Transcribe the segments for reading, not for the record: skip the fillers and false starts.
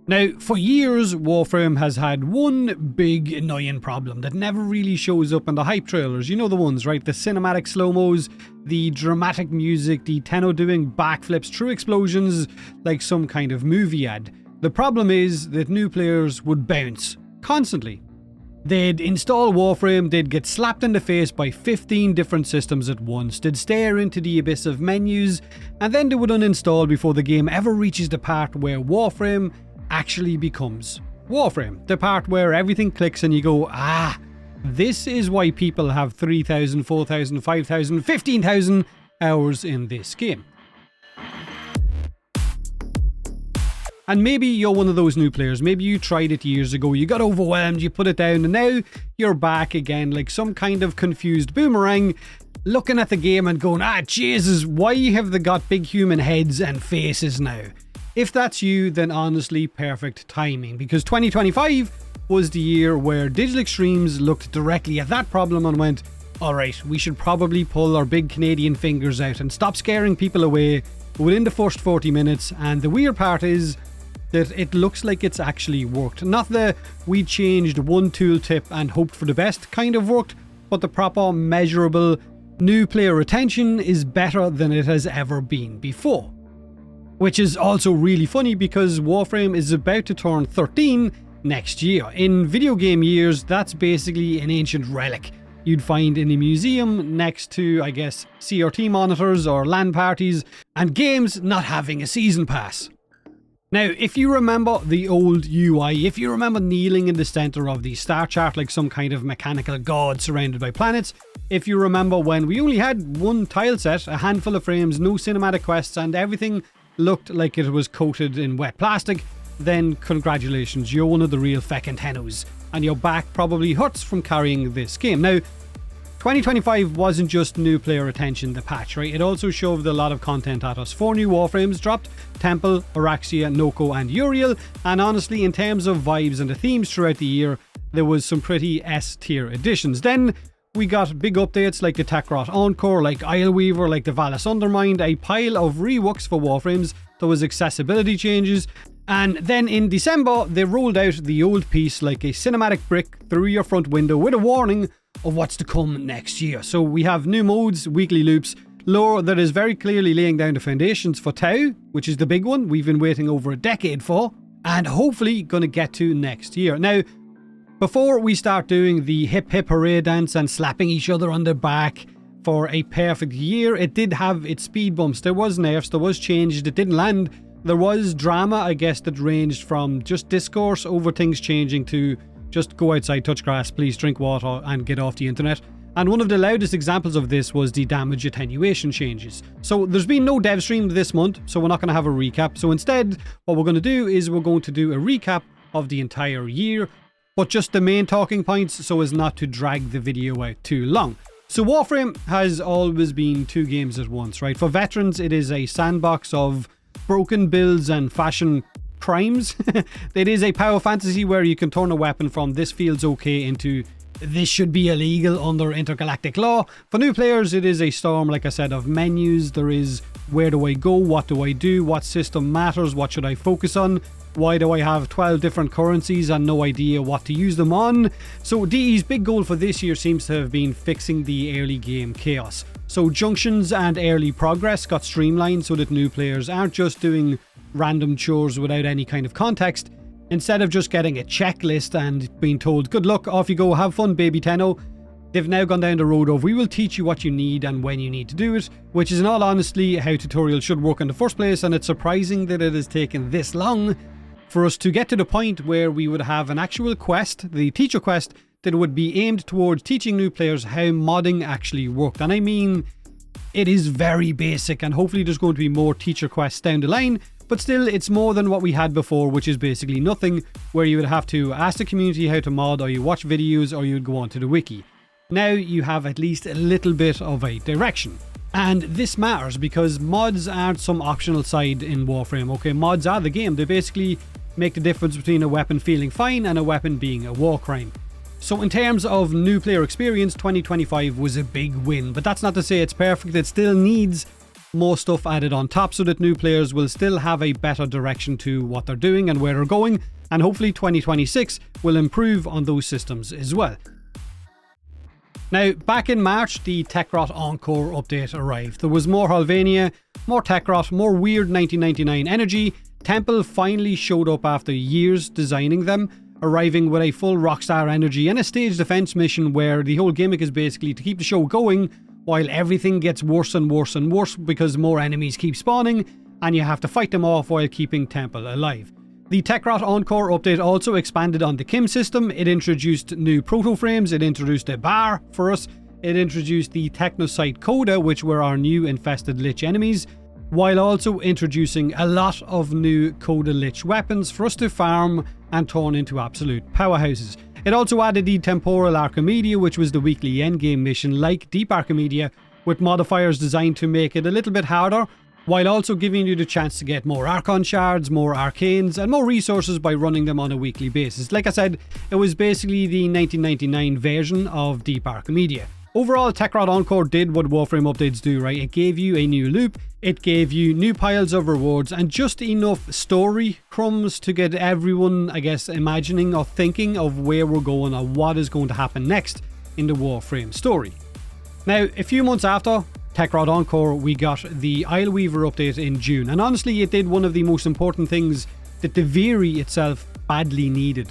Now, for years, Warframe has had one big annoying problem that never really shows up in the hype trailers. You know the ones, right? The cinematic slow-mos, the dramatic music, the Tenno doing backflips through explosions like some kind of movie ad. The problem is that new players would bounce constantly. They'd install Warframe, they'd get slapped in the face by 15 different systems at once, they'd stare into the abyss of menus, and then they would uninstall before the game ever reaches the part where Warframe actually becomes Warframe. The part where everything clicks and you go, ah, this is why people have 3,000, 4,000, 5,000, 15,000 hours in this game. And maybe you're one of those new players, maybe you tried it years ago, you got overwhelmed, you put it down, and now you're back again like some kind of confused boomerang, looking at the game and going, ah, Jesus, why have they got big human heads and faces now? If that's you, then honestly, perfect timing, because 2025 was the year where Digital Extremes looked directly at that problem and went, alright, we should probably pull our big Canadian fingers out and stop scaring people away within the first 40 minutes, and the weird part is that it looks like it's actually worked. Not the we changed one tooltip and hoped for the best kind of worked, but the proper, measurable, new player retention is better than it has ever been before. Which is also really funny because Warframe is about to turn 13 next year. In video game years, that's basically an ancient relic you'd find in a museum next to, I guess, CRT monitors or LAN parties, and games not having a season pass. Now, if you remember the old UI, if you remember kneeling in the center of the star chart like some kind of mechanical god surrounded by planets, if you remember when we only had one tile set, a handful of frames, no cinematic quests, and everything looked like it was coated in wet plastic, then congratulations, you're one of the real feckin' Tennos, and your back probably hurts from carrying this game. Now, 2025 wasn't just new player attention, the patch, right? It also shoved a lot of content at us. 4 new Warframes dropped: Temple, Araxia, Noko, and Uriel, and honestly, in terms of vibes and the themes throughout the year, there was some pretty S-tier additions. Then we got big updates like the Techrot Encore, like Isleweaver, like the Vallis Undermind, a pile of reworks for Warframes. There was accessibility changes, and then in December they rolled out the old piece like a cinematic brick through your front window with a warning of what's to come next year. So we have new modes, weekly loops, lore that is very clearly laying down the foundations for Tau, which is the big one we've been waiting over a decade for, and hopefully gonna get to next year. Now, before we start doing the hip hip hooray dance and slapping each other on the back for a perfect year, it did have its speed bumps. There was nerfs, there was changes that didn't land. There was drama, I guess, that ranged from just discourse over things changing to just go outside, touch grass, please drink water and get off the internet. And one of the loudest examples of this was the damage attenuation changes. So there's been no dev stream this month, so we're not going to have a recap. So instead, what we're going to do is we're going to do a recap of the entire year, but just the main talking points so as not to drag the video out too long. So Warframe has always been two games at once, right? For veterans, it is a sandbox of broken builds and fashion crimes. It is a power fantasy where you can turn a weapon from this feels okay into this should be illegal under intergalactic law. For new players, it is a storm, like I said, of menus. There is where do I go, what do I do, what system matters, what should I focus on, why do I have 12 different currencies and no idea what to use them on. So DE's big goal for this year seems to have been fixing the early game chaos. So junctions and early progress got streamlined so that new players aren't just doing random chores without any kind of context. Instead of just getting a checklist and being told, good luck, off you go, have fun, baby Tenno, they've now gone down the road of we will teach you what you need and when you need to do it, which is in all honesty how tutorials should work in the first place, and it's surprising that it has taken this long for us to get to the point where we would have an actual quest, the teacher quest, that would be aimed towards teaching new players how modding actually worked. And I mean, it is very basic, and hopefully there's going to be more teacher quests down the line, but still it's more than what we had before, which is basically nothing, where you would have to ask the community how to mod, or you watch videos, or you'd go onto the wiki. Now you have at least a little bit of a direction. And this matters because mods aren't some optional side in Warframe, okay? Mods are the game. They basically make the difference between a weapon feeling fine and a weapon being a war crime. So in terms of new player experience, 2025 was a big win, but that's not to say it's perfect. It still needs more stuff added on top so that new players will still have a better direction to what they're doing and where they're going, and hopefully 2026 will improve on those systems as well. Now, back in March, the Techrot Encore update arrived. There was more Halvania, more Techrot, more weird 1999 energy. Temple finally showed up after years designing them, arriving with a full Rockstar energy and a stage defense mission where the whole gimmick is basically to keep the show going while everything gets worse and worse and worse because more enemies keep spawning and you have to fight them off while keeping Temple alive. The Techrot Encore update also expanded on the Kim system. It introduced new protoframes, it introduced a bar for us, it introduced the Technocyte Koda, which were our new infested lich enemies, while also introducing a lot of new Koda lich weapons for us to farm and turn into absolute powerhouses. It also added the Temporal Archimedia, which was the weekly endgame mission like Deep Archimedia, with modifiers designed to make it a little bit harder, while also giving you the chance to get more Archon shards, more Arcanes, and more resources by running them on a weekly basis. Like I said, it was basically the 1999 version of Deep Archimedia. Overall, Techrot Encore did what Warframe updates do, right? It gave you a new loop, it gave you new piles of rewards, and just enough story crumbs to get everyone, I guess, imagining or thinking of where we're going or what is going to happen next in the Warframe story. Now, a few months after Techrot Encore, we got the Isleweaver update in June, and honestly it did one of the most important things that Duviri itself badly needed.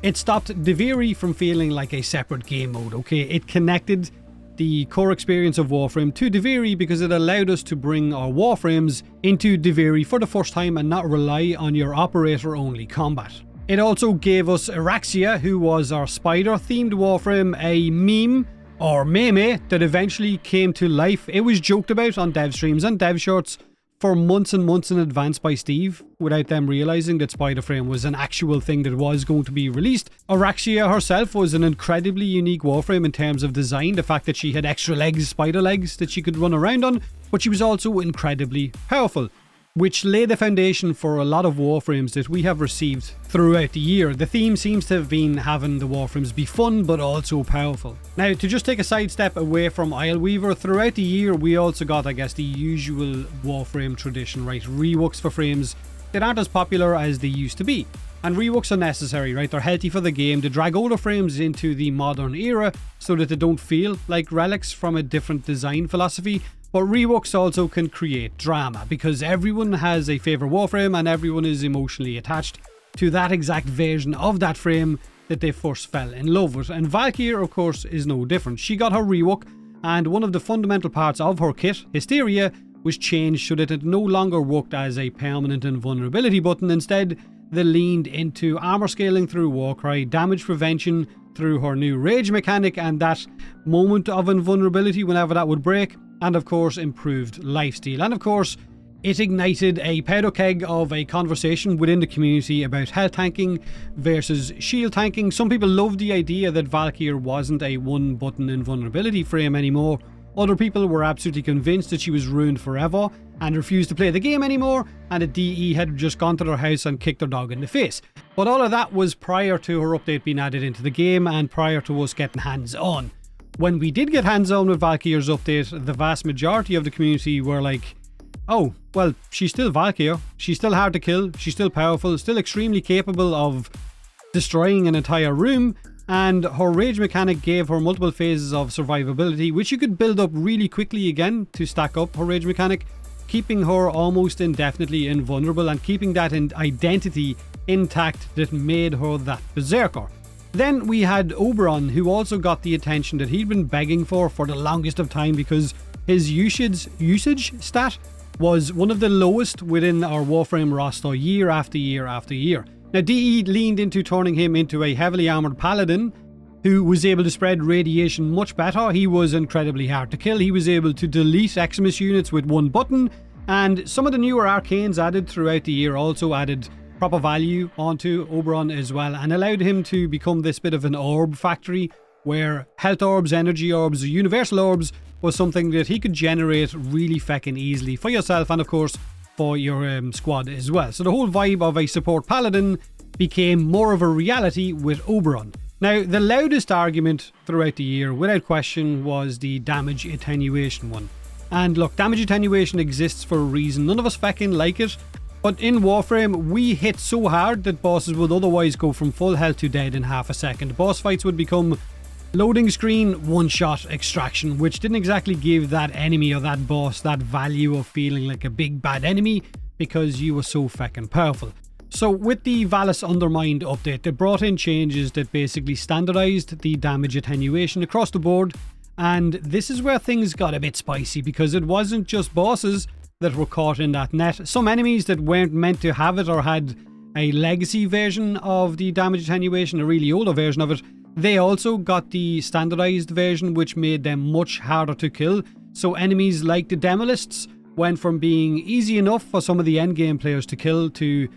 It stopped Duviri from feeling like a separate game mode, okay? It connected the core experience of Warframe to Duviri because it allowed us to bring our Warframes into Duviri for the first time and not rely on your operator-only combat. It also gave us Araxia, who was our spider-themed Warframe, a meme or meme that eventually came to life. It was joked about on dev streams and dev shorts for months and months in advance by Steve, without them realizing that Spiderframe was an actual thing that was going to be released. Araxia herself was an incredibly unique Warframe in terms of design, the fact that she had extra legs, spider legs, that she could run around on, but she was also incredibly powerful, which laid the foundation for a lot of Warframes that we have received throughout the year. The theme seems to have been having the Warframes be fun but also powerful. Now, to just take a sidestep away from Isleweaver, throughout the year we also got, I guess, the usual Warframe tradition, right? Reworks for frames that aren't as popular as they used to be. And reworks are necessary, right? They're healthy for the game to drag older frames into the modern era so that they don't feel like relics from a different design philosophy. But reworks also can create drama because everyone has a favourite Warframe and everyone is emotionally attached to that exact version of that frame that they first fell in love with. And Valkyrie, of course, is no different. She got her rework, and one of the fundamental parts of her kit, Hysteria, was changed so that it no longer worked as a permanent invulnerability button. Instead, they leaned into armor scaling through Warcry, damage prevention through her new rage mechanic and that moment of invulnerability whenever that would break, and of course improved lifesteal. And of course, it ignited a powder keg of a conversation within the community about health tanking versus shield tanking. Some people loved the idea that Valkyrie wasn't a one button invulnerability frame anymore. Other people were absolutely convinced that she was ruined forever and refused to play the game anymore, and that DE had just gone to their house and kicked their dog in the face. But all of that was prior to her update being added into the game and prior to us getting hands on. When we did get hands on with Valkyrie's update, the vast majority of the community were like, oh, well, she's still Valkyrie, she's still hard to kill, she's still powerful, still extremely capable of destroying an entire room, and her rage mechanic gave her multiple phases of survivability, which you could build up really quickly again to stack up her rage mechanic, keeping her almost indefinitely invulnerable and keeping that identity intact that made her that berserker. Then we had Oberon, who also got the attention that he'd been begging for the longest of time because his usage stat was one of the lowest within our Warframe roster year after year after year. Now, DE leaned into turning him into a heavily armoured paladin who was able to spread radiation much better. He was incredibly hard to kill. He was able to delete Xmas units with one button, and some of the newer arcanes added throughout the year also added proper value onto Oberon as well, and allowed him to become this bit of an orb factory where health orbs, energy orbs, universal orbs was something that he could generate really feckin' easily for yourself and of course for your squad as well. So the whole vibe of a support paladin became more of a reality with Oberon. Now, the loudest argument throughout the year, without question, was the damage attenuation one. And look, damage attenuation exists for a reason. None of us feckin' like it. But in Warframe, we hit so hard that bosses would otherwise go from full health to dead in half a second. Boss fights would become loading screen, one-shot extraction, which didn't exactly give that enemy or that boss that value of feeling like a big bad enemy because you were so feckin' powerful. So with the Vallis Undermind update, they brought in changes that basically standardized the damage attenuation across the board. And this is where things got a bit spicy because it wasn't just bosses that were caught in that net. Some enemies that weren't meant to have it or had a legacy version of the damage attenuation, a really older version of it, they also got the standardized version, which made them much harder to kill. So enemies like the Demolists went from being easy enough for some of the endgame players to kill to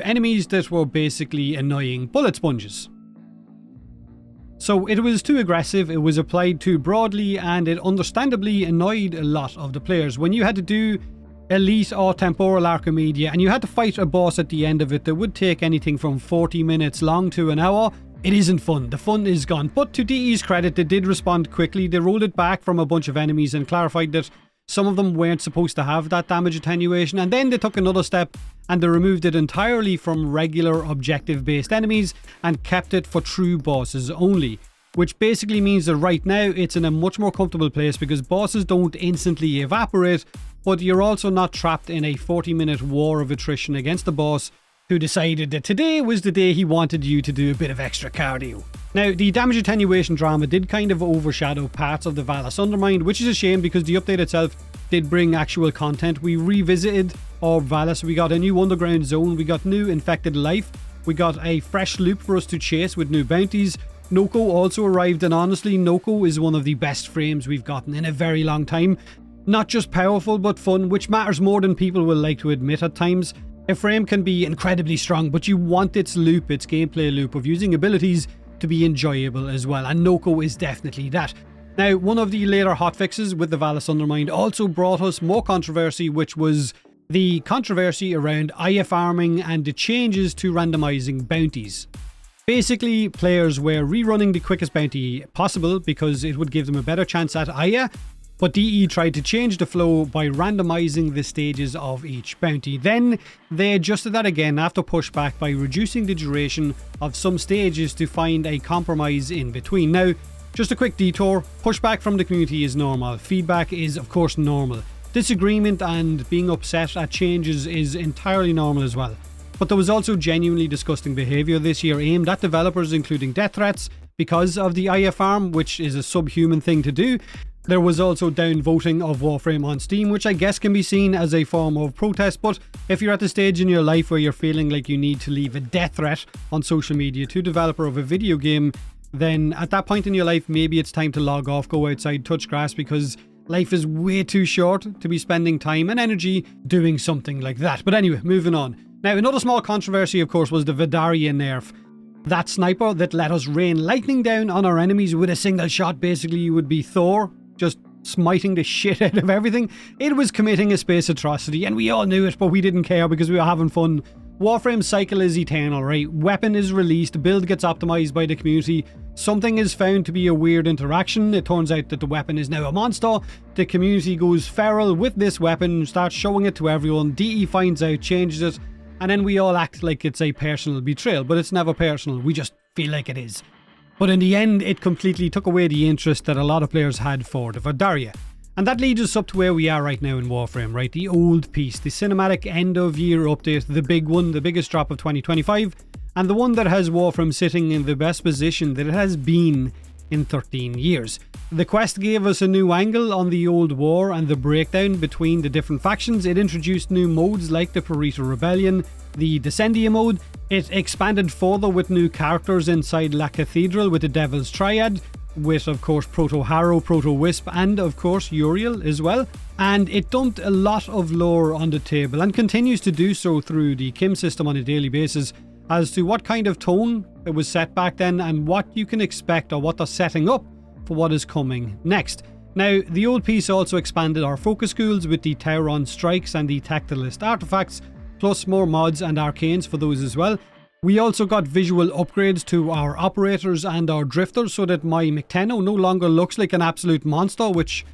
enemies that were basically annoying bullet sponges. So it was too aggressive, it was applied too broadly, and it understandably annoyed a lot of the players. When you had to do Elite or Temporal Archimedia and you had to fight a boss at the end of it that would take anything from 40 minutes long to an hour, it isn't fun. The fun is gone. But to DE's credit, they did respond quickly. They rolled it back from a bunch of enemies and clarified that some of them weren't supposed to have that damage attenuation, and then they took another step and they removed it entirely from regular objective-based enemies and kept it for true bosses only. Which basically means that right now it's in a much more comfortable place because bosses don't instantly evaporate, but you're also not trapped in a 40-minute war of attrition against the boss who decided that today was the day he wanted you to do a bit of extra cardio. Now, the damage attenuation drama did kind of overshadow parts of the Vallis Undermind, which is a shame because the update itself did bring actual content. We revisited our Vallis, we got a new underground zone, we got new infected life, we got a fresh loop for us to chase with new bounties. Noko also arrived, and honestly, Noko is one of the best frames we've gotten in a very long time. Not just powerful, but fun, which matters more than people will like to admit at times. A frame can be incredibly strong, but you want its loop, its gameplay loop of using abilities to be enjoyable as well, and Noko is definitely that. Now, one of the later hotfixes with the Vallis Undermind also brought us more controversy, which was the controversy around Aya farming and the changes to randomizing bounties. Basically, players were rerunning the quickest bounty possible because it would give them a better chance at Aya, but DE tried to change the flow by randomizing the stages of each bounty. Then they adjusted that again after pushback by reducing the duration of some stages to find a compromise in between. Now, just a quick detour, pushback from the community is normal, feedback is of course normal, disagreement and being upset at changes is entirely normal as well. But there was also genuinely disgusting behaviour this year aimed at developers, including death threats because of the Aya farm, which is a subhuman thing to do. There was also downvoting of Warframe on Steam, which I guess can be seen as a form of protest, but if you're at the stage in your life where you're feeling like you need to leave a death threat on social media to a developer of a video game, then at that point in your life, maybe it's time to log off, go outside, touch grass, because life is way too short to be spending time and energy doing something like that. But anyway, moving on. Now, another small controversy, of course, was the Vidaria nerf. That sniper that let us rain lightning down on our enemies with a single shot. Basically, you would be Thor, just smiting the shit out of everything. It was committing a space atrocity, and we all knew it, but we didn't care because we were having fun. Warframe's cycle is eternal, right? Weapon is released, build gets optimized by the community, something is found to be a weird interaction, it turns out that the weapon is now a monster, the community goes feral with this weapon, starts showing it to everyone, DE finds out, changes it, and then we all act like it's a personal betrayal, but it's never personal, we just feel like it is. But in the end, it completely took away the interest that a lot of players had for the Vidaria. And that leads us up to where we are right now in Warframe, right? The old piece, the cinematic end of year update, the big one, the biggest drop of 2025, and the one that has Warframe sitting in the best position that it has been in 13 years. The quest gave us a new angle on the old war and the breakdown between the different factions. It introduced new modes like the Parita Rebellion, the Descendia mode. It expanded further with new characters inside La Cathedral with the Devil's Triad, with of course Proto-Harrow, Proto-Wisp, and of course Uriel as well. And it dumped a lot of lore on the table and continues to do so through the Kim system on a daily basis as to what kind of tone it was set back then and what you can expect or what they're setting up for what is coming next. Now, the old piece also expanded our focus schools with the Tauron strikes and the Tactilist artifacts, plus more mods and arcanes for those as well. We also got visual upgrades to our operators and our drifters so that my McTenno no longer looks like an absolute monster, which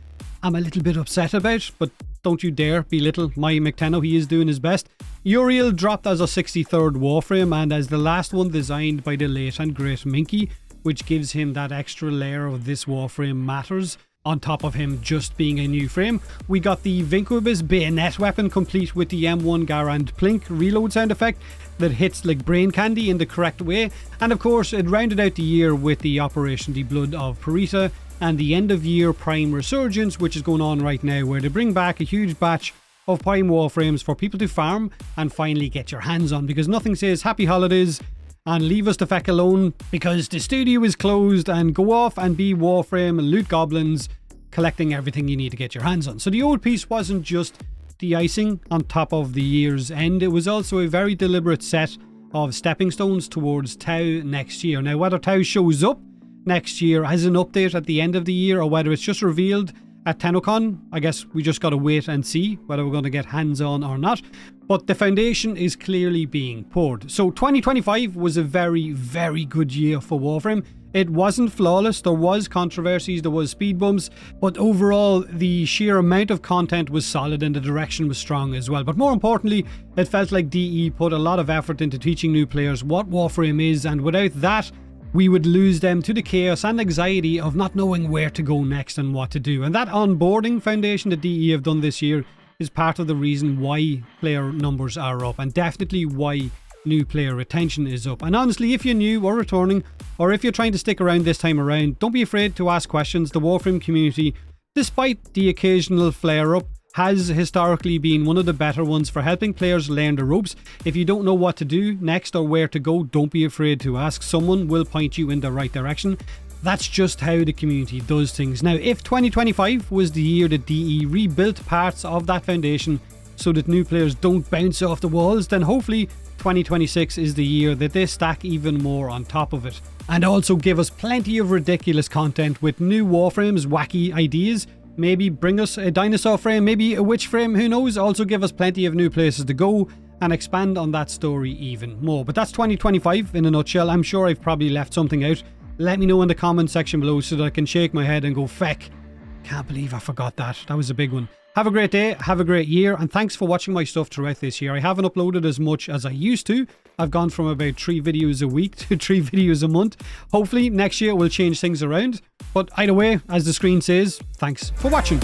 I'm a little bit upset about, but don't you dare belittle my McTenno, he is doing his best. Uriel dropped as a 63rd Warframe and as the last one designed by the late and great Minky, which gives him that extra layer of this Warframe matters, on top of him just being a new frame. We got the Vinquibus bayonet weapon complete with the M1 Garand Plink reload sound effect that hits like brain candy in the correct way, and of course it rounded out the year with the Operation the Blood of Parita and the end of year Prime Resurgence, which is going on right now, where they bring back a huge batch of Prime Warframes for people to farm and finally get your hands on, because nothing says happy holidays and leave us the feck alone because the studio is closed, and go off and be Warframe loot goblins collecting everything you need to get your hands on. So the old piece wasn't just the icing on top of the year's end, it was also a very deliberate set of stepping stones towards Tau next year. Now whether Tau shows up next year as an update at the end of the year or whether it's just revealed at TennoCon, I guess we just gotta wait and see whether we're going to get hands on or not. But the foundation is clearly being poured. So 2025 was a very, very good year for Warframe. It wasn't flawless, there was controversies, there was speed bumps, but overall the sheer amount of content was solid and the direction was strong as well. But more importantly, it felt like DE put a lot of effort into teaching new players what Warframe is, and without that, we would lose them to the chaos and anxiety of not knowing where to go next and what to do. And that onboarding foundation that DE have done this year is part of the reason why player numbers are up, and definitely why new player retention is up. And honestly, if you're new or returning, or if you're trying to stick around this time around, don't be afraid to ask questions. The Warframe community, despite the occasional flare-up, has historically been one of the better ones for helping players learn the ropes. If you don't know what to do next or where to go, don't be afraid to ask. Someone will point you in the right direction. That's just how the community does things. Now, if 2025 was the year that DE rebuilt parts of that foundation so that new players don't bounce off the walls, then hopefully 2026 is the year that they stack even more on top of it. And also give us plenty of ridiculous content with new Warframes, wacky ideas. Maybe bring us a dinosaur frame, maybe a witch frame, who knows? Also give us plenty of new places to go and expand on that story even more. But that's 2025 in a nutshell. I'm sure I've probably left something out. Let me know in the comment section below so that I can shake my head and go, feck, can't believe I forgot that. That was a big one. Have a great day, have a great year, and thanks for watching my stuff throughout this year. I haven't uploaded as much as I used to. I've gone from about 3 videos a week to 3 videos a month. Hopefully next year we'll change things around. But either way, as the screen says, thanks for watching.